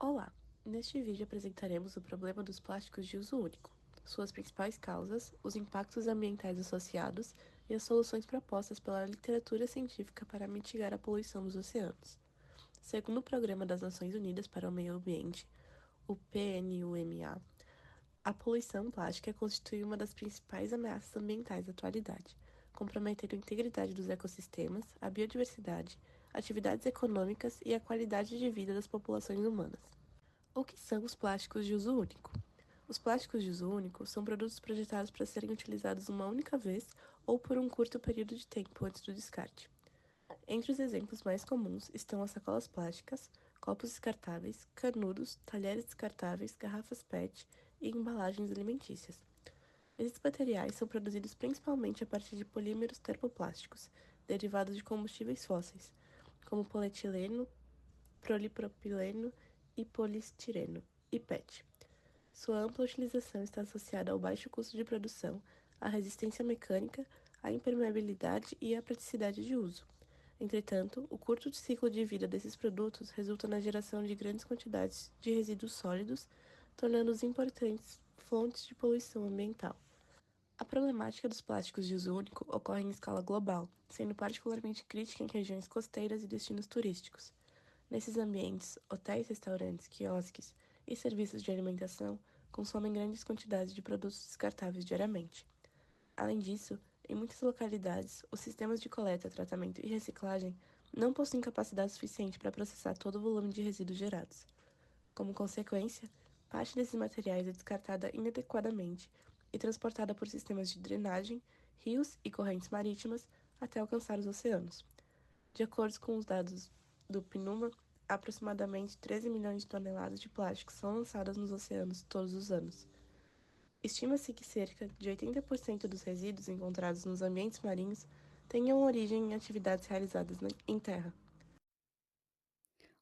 Olá! Neste vídeo apresentaremos o problema dos plásticos de uso único, suas principais causas, os impactos ambientais associados e as soluções propostas pela literatura científica para mitigar a poluição dos oceanos. Segundo o Programa das Nações Unidas para o Meio Ambiente, o PNUMA, a poluição plástica constitui uma das principais ameaças ambientais da atualidade, comprometendo a integridade dos ecossistemas, a biodiversidade, atividades econômicas e a qualidade de vida das populações humanas. O que são os plásticos de uso único? Os plásticos de uso único são produtos projetados para serem utilizados uma única vez ou por um curto período de tempo antes do descarte. Entre os exemplos mais comuns estão as sacolas plásticas, copos descartáveis, canudos, talheres descartáveis, garrafas PET e embalagens alimentícias. Esses materiais são produzidos principalmente a partir de polímeros termoplásticos, derivados de combustíveis fósseis, como polietileno, polipropileno e polistireno, e PET. Sua ampla utilização está associada ao baixo custo de produção, à resistência mecânica, à impermeabilidade e à praticidade de uso. Entretanto, o curto ciclo de vida desses produtos resulta na geração de grandes quantidades de resíduos sólidos, tornando-os importantes fontes de poluição ambiental. A problemática dos plásticos de uso único ocorre em escala global, sendo particularmente crítica em regiões costeiras e destinos turísticos. Nesses ambientes, hotéis, restaurantes, quiosques e serviços de alimentação consomem grandes quantidades de produtos descartáveis diariamente. Além disso, em muitas localidades, os sistemas de coleta, tratamento e reciclagem não possuem capacidade suficiente para processar todo o volume de resíduos gerados. Como consequência, parte desses materiais é descartada inadequadamente e transportada por sistemas de drenagem, rios e correntes marítimas até alcançar os oceanos. De acordo com os dados do PNUMA, aproximadamente 13 milhões de toneladas de plástico são lançadas nos oceanos todos os anos. Estima-se que cerca de 80% dos resíduos encontrados nos ambientes marinhos tenham origem em atividades realizadas em terra.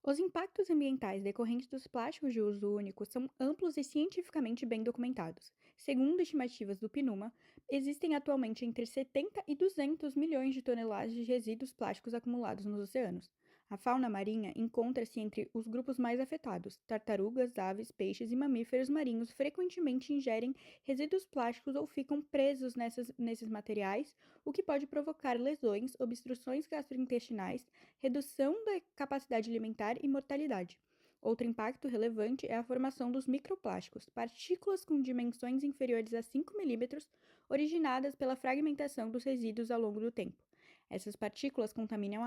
Os impactos ambientais decorrentes dos plásticos de uso único são amplos e cientificamente bem documentados. Segundo estimativas do PNUMA, existem atualmente entre 70 e 200 milhões de toneladas de resíduos plásticos acumulados nos oceanos. A fauna marinha encontra-se entre os grupos mais afetados. Tartarugas, aves, peixes e mamíferos marinhos frequentemente ingerem resíduos plásticos ou ficam presos nesses materiais, o que pode provocar lesões, obstruções gastrointestinais, redução da capacidade alimentar e mortalidade. Outro impacto relevante é a formação dos microplásticos, partículas com dimensões inferiores a 5 milímetros, originadas pela fragmentação dos resíduos ao longo do tempo. Essas partículas contaminam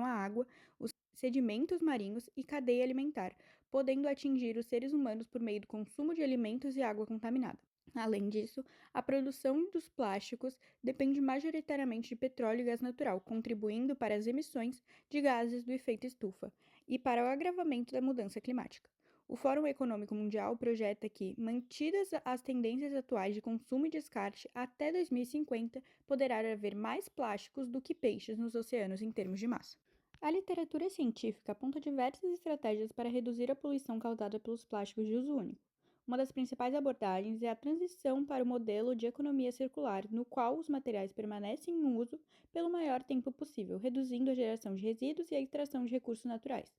a água, os sedimentos marinhos e cadeia alimentar, podendo atingir os seres humanos por meio do consumo de alimentos e água contaminada. Além disso, a produção dos plásticos depende majoritariamente de petróleo e gás natural, contribuindo para as emissões de gases do efeito estufa e para o agravamento da mudança climática. O Fórum Econômico Mundial projeta que, mantidas as tendências atuais de consumo e descarte, até 2050 poderá haver mais plásticos do que peixes nos oceanos em termos de massa. A literatura científica aponta diversas estratégias para reduzir a poluição causada pelos plásticos de uso único. Uma das principais abordagens é a transição para o modelo de economia circular, no qual os materiais permanecem em uso pelo maior tempo possível, reduzindo a geração de resíduos e a extração de recursos naturais.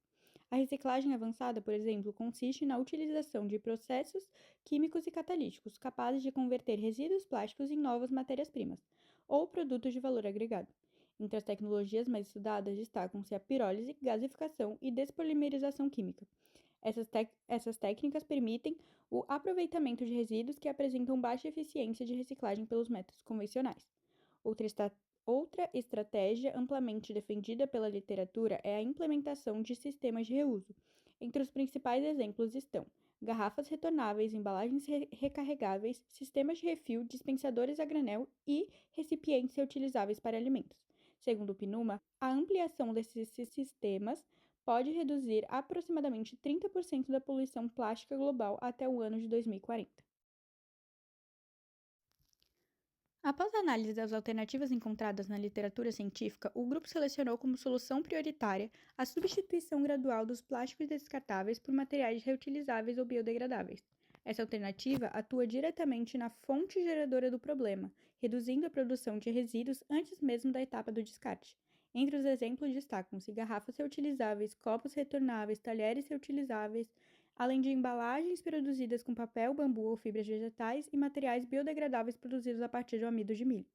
A reciclagem avançada, por exemplo, consiste na utilização de processos químicos e catalíticos capazes de converter resíduos plásticos em novas matérias-primas ou produtos de valor agregado. Entre as tecnologias mais estudadas destacam-se a pirólise, gasificação e despolimerização química. Essas técnicas permitem o aproveitamento de resíduos que apresentam baixa eficiência de reciclagem pelos métodos convencionais. Outra estratégia amplamente defendida pela literatura é a implementação de sistemas de reuso. Entre os principais exemplos estão garrafas retornáveis, embalagens recarregáveis, sistemas de refil, dispensadores a granel e recipientes reutilizáveis para alimentos. Segundo o PNUMA, a ampliação desses sistemas pode reduzir aproximadamente 30% da poluição plástica global até o ano de 2040. Após a análise das alternativas encontradas na literatura científica, o grupo selecionou como solução prioritária a substituição gradual dos plásticos descartáveis por materiais reutilizáveis ou biodegradáveis. Essa alternativa atua diretamente na fonte geradora do problema, reduzindo a produção de resíduos antes mesmo da etapa do descarte. Entre os exemplos destacam-se garrafas reutilizáveis, copos retornáveis, talheres reutilizáveis, além de embalagens produzidas com papel, bambu ou fibras vegetais e materiais biodegradáveis produzidos a partir do amido de milho.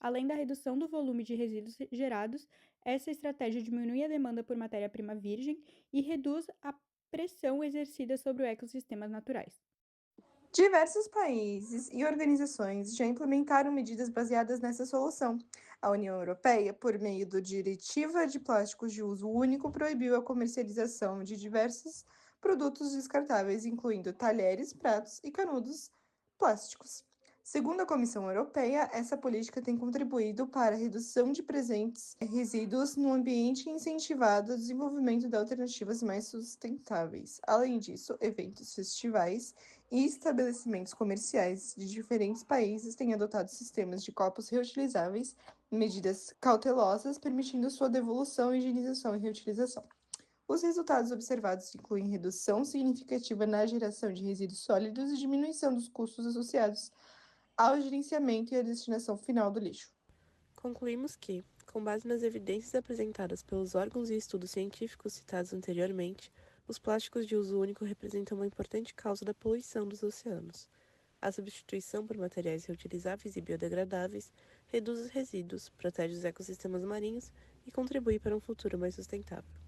Além da redução do volume de resíduos gerados, essa estratégia diminui a demanda por matéria-prima virgem e reduz a pressão exercida sobre os ecossistemas naturais. Diversos países e organizações já implementaram medidas baseadas nessa solução. A União Europeia, por meio da Diretiva de Plásticos de Uso Único, proibiu a comercialização de diversos produtos descartáveis, incluindo talheres, pratos e canudos plásticos. Segundo a Comissão Europeia, essa política tem contribuído para a redução de presentes resíduos no ambiente e incentivado o desenvolvimento de alternativas mais sustentáveis. Além disso, eventos, festivais e estabelecimentos comerciais de diferentes países têm adotado sistemas de copos reutilizáveis e medidas cautelosas, permitindo sua devolução, higienização e reutilização. Os resultados observados incluem redução significativa na geração de resíduos sólidos e diminuição dos custos associados ao gerenciamento e à destinação final do lixo. Concluímos que, com base nas evidências apresentadas pelos órgãos e estudos científicos citados anteriormente, os plásticos de uso único representam uma importante causa da poluição dos oceanos. A substituição por materiais reutilizáveis e biodegradáveis reduz os resíduos, protege os ecossistemas marinhos e contribui para um futuro mais sustentável.